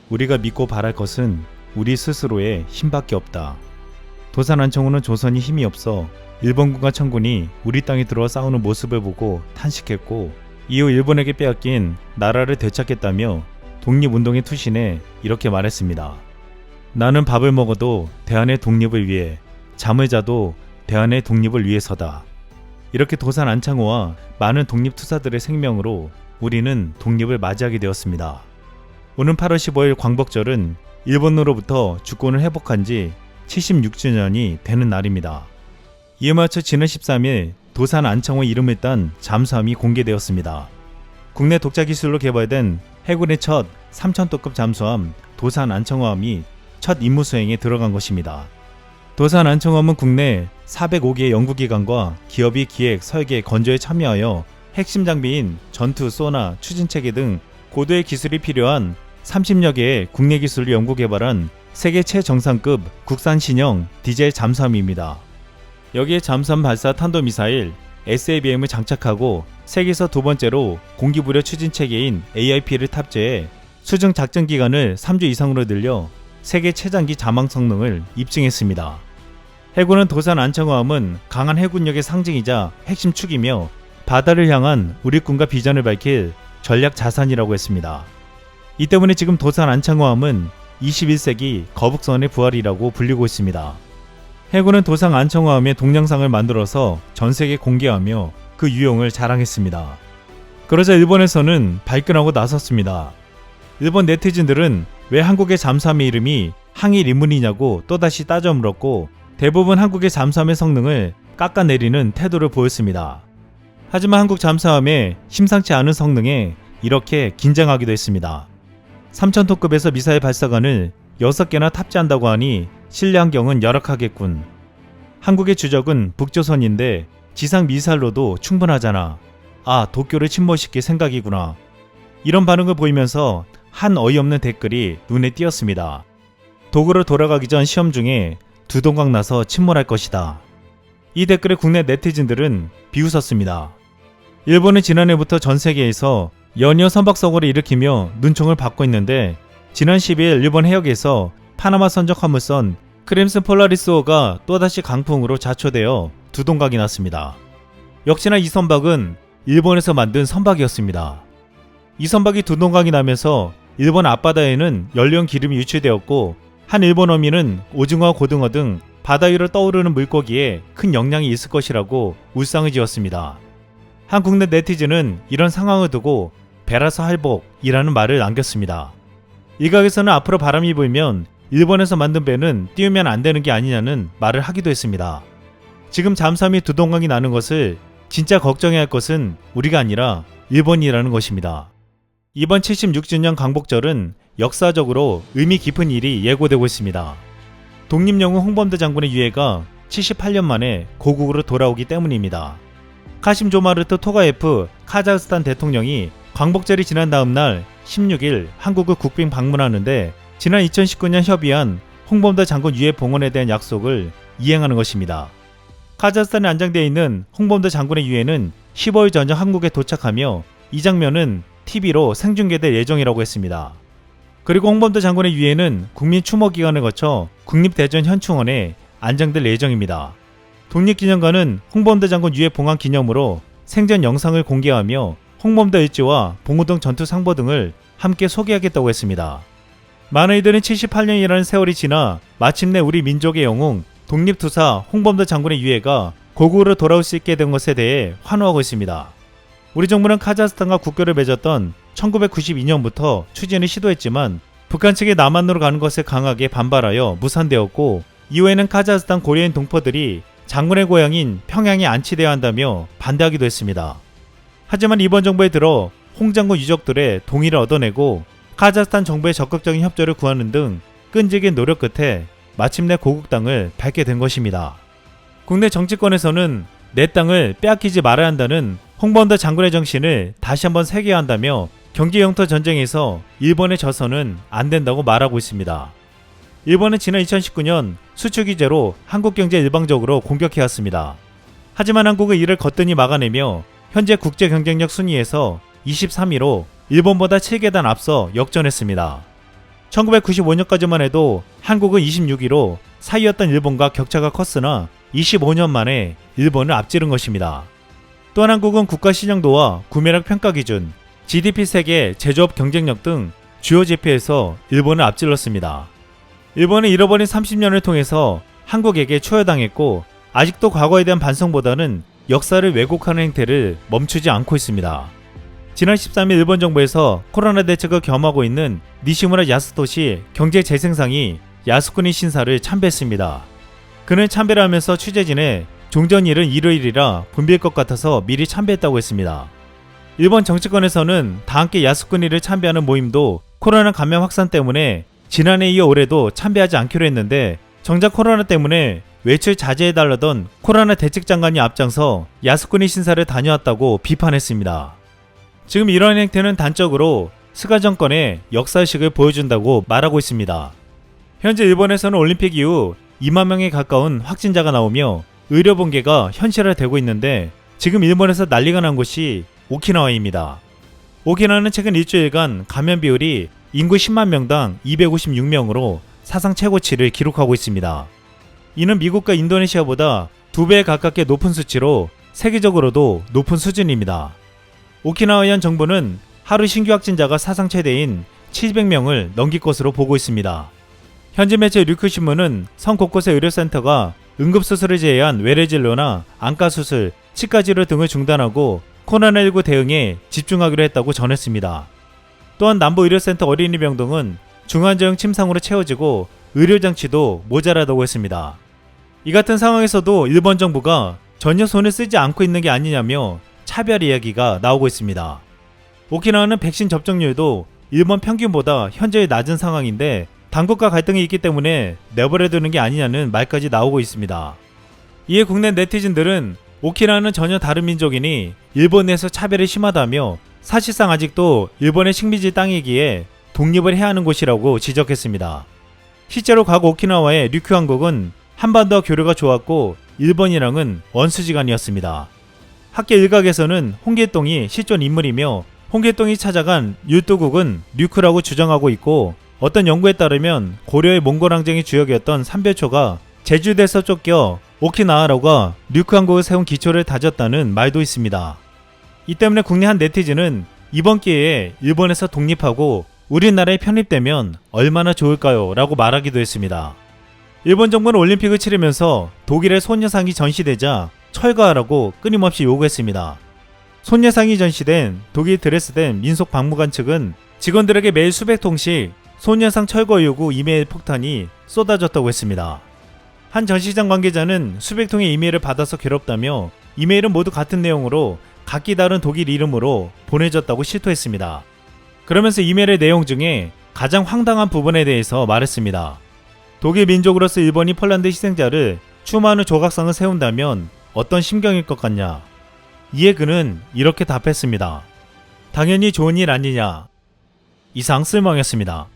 우리가 믿고 바랄 것은 우리 스스로의 힘밖에 없다. 도산 안청호는 조선이 힘이 없어 일본군과 청군이 우리 땅에 들어와 싸우는 모습을 보고 탄식했고, 이후 일본에게 빼앗긴 나라를 되찾겠다며 독립운동에 투신해 이렇게 말했습니다. 나는 밥을 먹어도 대한의 독립을 위해, 잠을 자도 대한의 독립을 위해서다. 이렇게 도산 안창호와 많은 독립투사들의 생명으로 우리는 독립을 맞이하게 되었습니다. 오는 8월 15일 광복절은 일본으로부터 주권을 회복한 지 76주년이 되는 날입니다. 이에 맞춰 지난 13일 도산 안창호 이름을 딴 잠수함이 공개되었습니다. 국내 독자 기술로 개발된 해군의 첫 3000톤급 잠수함 도산 안창호함이 첫 임무 수행에 들어간 것입니다. 도산 안창호함은 국내 405개의 연구기관과 기업이 기획, 설계, 건조에 참여하여 핵심 장비인 전투, 소나, 추진체계 등 고도의 기술이 필요한 30여 개의 국내 기술을 연구 개발한 세계 최정상급 국산 신형 디젤 잠수함입니다. 여기에 잠수함 발사 탄도미사일 SABM을 장착하고 세계에서 두 번째로 공기부려 추진체계인 AIP를 탑재해 수중 작전 기간을 3주 이상으로 늘려 세계 최장기 자망 성능을 입증했습니다. 해군은 도산 안창호함은 강한 해군력의 상징이자 핵심 축이며 바다를 향한 우리 꿈과 비전을 밝힐 전략 자산이라고 했습니다. 이 때문에 지금 도산 안창호함은 21세기 거북선의 부활이라고 불리고 있습니다. 해군은 도산 안창호함의 동영상을 만들어서 전세계에 공개하며 그 유용을 자랑했습니다. 그러자 일본에서는 발끈하고 나섰습니다. 일본 네티즌들은 왜 한국의 잠수함의 이름이 항일 인문이냐고 또다시 따져 물었고, 대부분 한국의 잠수함의 성능을 깎아내리는 태도를 보였습니다. 하지만 한국 잠수함의 심상치 않은 성능에 이렇게 긴장하기도 했습니다. 3000톤급에서 미사일 발사관을 6개나 탑재한다고 하니 신뢰 환경은 열악하겠군. 한국의 주적은 북조선인데 지상 미사일로도 충분하잖아. 아, 도쿄를 침몰시킬 생각이구나. 이런 반응을 보이면서 한 어이없는 댓글이 눈에 띄었습니다. 도구로 돌아가기 전 시험 중에 두동강 나서 침몰할 것이다. 이 댓글에 국내 네티즌들은 비웃었습니다. 일본은 지난해부터 전 세계에서 연이어 선박사고를 일으키며 눈총을 받고 있는데, 지난 10일 일본 해역에서 파나마 선적 화물선 크림슨 폴라리스호가 또다시 강풍으로 자초되어 두동강이 났습니다. 역시나 이 선박은 일본에서 만든 선박이었습니다. 이 선박이 두동강이 나면서 일본 앞바다에는 연료용 기름이 유출되었고, 한 일본 어민은 오징어와 고등어 등 바다 위로 떠오르는 물고기에 큰 영향이 있을 것이라고 울상을 지었습니다. 한 국내 네티즌은 이런 상황을 두고 배라서 할복이라는 말을 남겼습니다. 일각에서는 앞으로 바람이 불면 일본에서 만든 배는 띄우면 안 되는 게 아니냐는 말을 하기도 했습니다. 지금 잠수함이 두동강이 나는 것을 진짜 걱정해야 할 것은 우리가 아니라 일본이라는 것입니다. 이번 76주년 광복절은 역사적으로 의미 깊은 일이 예고되고 있습니다. 독립영웅 홍범도 장군의 유해가 78년 만에 고국으로 돌아오기 때문입니다. 카심 조마르트 토가예프 카자흐스탄 대통령이 광복절이 지난 다음 날 16일 한국을 국빈 방문하는데, 지난 2019년 협의한 홍범도 장군 유해 봉헌에 대한 약속을 이행하는 것입니다. 카자흐스탄에 안장되어 있는 홍범도 장군의 유해는 15일 저녁 한국에 도착하며 이 장면은 TV로 생중계될 예정이라고 했습니다. 그리고 홍범도 장군의 유해는 국민 추모 기간을 거쳐 국립대전 현충원에 안장될 예정입니다. 독립기념관은 홍범도 장군 유해 봉환 기념으로 생전 영상을 공개하며 홍범도 일지와 봉우동 전투 상보 등을 함께 소개하겠다고 했습니다. 많은 이들은 78년이라는 세월이 지나 마침내 우리 민족의 영웅 독립투사 홍범도 장군의 유해가 고국으로 돌아올 수 있게 된 것에 대해 환호하고 있습니다. 우리 정부는 카자흐스탄과 국교를 맺었던 1992년부터 추진을 시도했지만 북한 측의 남한으로 가는 것에 강하게 반발하여 무산되었고, 이후에는 카자흐스탄 고려인 동포들이 장군의 고향인 평양에 안치되어야 한다며 반대하기도 했습니다. 하지만 이번 정부에 들어 홍 장군 유족들의 동의를 얻어내고 카자흐스탄 정부의 적극적인 협조를 구하는 등 끈질긴 노력 끝에 마침내 고국 땅을 밟게 된 것입니다. 국내 정치권에서는 내 땅을 빼앗기지 말아야 한다는 홍범도 장군의 정신을 다시 한번 새겨야 한다며 경기 영토 전쟁에서 일본에 져서는 안 된다고 말하고 있습니다. 일본은 지난 2019년 수출 규제로 한국 경제 일방적으로 공격해왔습니다. 하지만 한국은 이를 거뜬히 막아내며 현재 국제 경쟁력 순위에서 23위로 일본보다 7계단 앞서 역전했습니다. 1995년까지만 해도 한국은 26위로 사이였던 일본과 격차가 컸으나 25년 만에 일본을 앞지른 것입니다. 또한 한국은 국가 신용도와 구매력 평가 기준, GDP 세계, 제조업 경쟁력 등 주요 지표에서 일본을 앞질렀습니다. 일본은 잃어버린 30년을 통해서 한국에게 초여당했고 아직도 과거에 대한 반성보다는 역사를 왜곡하는 행태를 멈추지 않고 있습니다. 지난 13일 일본 정부에서 코로나 대책을 겸하고 있는 니시무라 야스토시 경제재생상이 야스쿠니 신사를 참배했습니다. 그는 참배를 하면서 취재진에 종전일은 일요일이라 붐빌 것 같아서 미리 참배했다고 했습니다. 일본 정치권에서는 다 함께 야스쿠니를 참배하는 모임도 코로나 감염 확산 때문에 지난해 이어 올해도 참배하지 않기로 했는데 정작 코로나 때문에 외출 자제해달라던 코로나 대책장관이 앞장서 야스쿠니 신사를 다녀왔다고 비판했습니다. 지금 이러한 행태는 단적으로 스가 정권의 역사의식을 보여준다고 말하고 있습니다. 현재 일본에서는 올림픽 이후 2만 명에 가까운 확진자가 나오며 의료 붕괴가 현실화되고 있는데 지금 일본에서 난리가 난 곳이 오키나와입니다. 오키나와는 최근 일주일간 감염 비율이 인구 10만 명당 256명으로 사상 최고치를 기록하고 있습니다. 이는 미국과 인도네시아보다 2배 가깝게 높은 수치로 세계적으로도 높은 수준입니다. 오키나와현 정부는 하루 신규 확진자가 사상 최대인 700명을 넘길 것으로 보고 있습니다. 현지 매체 류큐신문은 성 곳곳의 의료센터가 응급수술을 제외한 외래진료나 안과수술, 치과치료 등을 중단하고 코로나19 대응에 집중하기로 했다고 전했습니다. 또한 남부의료센터 어린이병 등은 중환자용 침상으로 채워지고 의료장치도 모자라다고 했습니다. 이 같은 상황에서도 일본 정부가 전혀 손을 쓰지 않고 있는 게 아니냐며 차별 이야기가 나오고 있습니다. 오키나와는 백신 접종률도 일본 평균보다 현저히 낮은 상황인데 당국과 갈등이 있기 때문에 내버려두는 게 아니냐는 말까지 나오고 있습니다. 이에 국내 네티즌들은 오키나와는 전혀 다른 민족이니 일본 내에서 차별이 심하다며 사실상 아직도 일본의 식민지 땅이기에 독립을 해야 하는 곳이라고 지적했습니다. 실제로 과거 오키나와의 류큐 왕국은 한반도와 교류가 좋았고 일본이랑은 원수지간이었습니다. 학계 일각에서는 홍길동이 실존 인물이며 홍길동이 찾아간 율도국은 류큐라고 주장하고 있고 어떤 연구에 따르면 고려의 몽골 항쟁의 주역이었던 삼별초가 제주도에서 쫓겨 오키나와라가 류큐 왕국을 세운 기초를 다졌다는 말도 있습니다. 이 때문에 국내 한 네티즌은 이번 기회에 일본에서 독립하고 우리나라에 편입되면 얼마나 좋을까요? 라고 말하기도 했습니다. 일본 정부는 올림픽을 치르면서 독일의 소녀상이 전시되자 철거하라고 끊임없이 요구했습니다. 소녀상이 전시된 독일 드레스덴 민속박물관 측은 직원들에게 매일 수백 통씩 소녀상 철거 요구 이메일 폭탄이 쏟아졌다고 했습니다. 한 전시장 관계자는 수백 통의 이메일을 받아서 괴롭다며 이메일은 모두 같은 내용으로 각기 다른 독일 이름으로 보내졌다고 실토했습니다. 그러면서 이메일의 내용 중에 가장 황당한 부분에 대해서 말했습니다. 독일 민족으로서 일본이 폴란드 희생자를 추모하는 조각상을 세운다면 어떤 심경일 것 같냐? 이에 그는 이렇게 답했습니다. 당연히 좋은 일 아니냐? 이상 쓸멍이었습니다.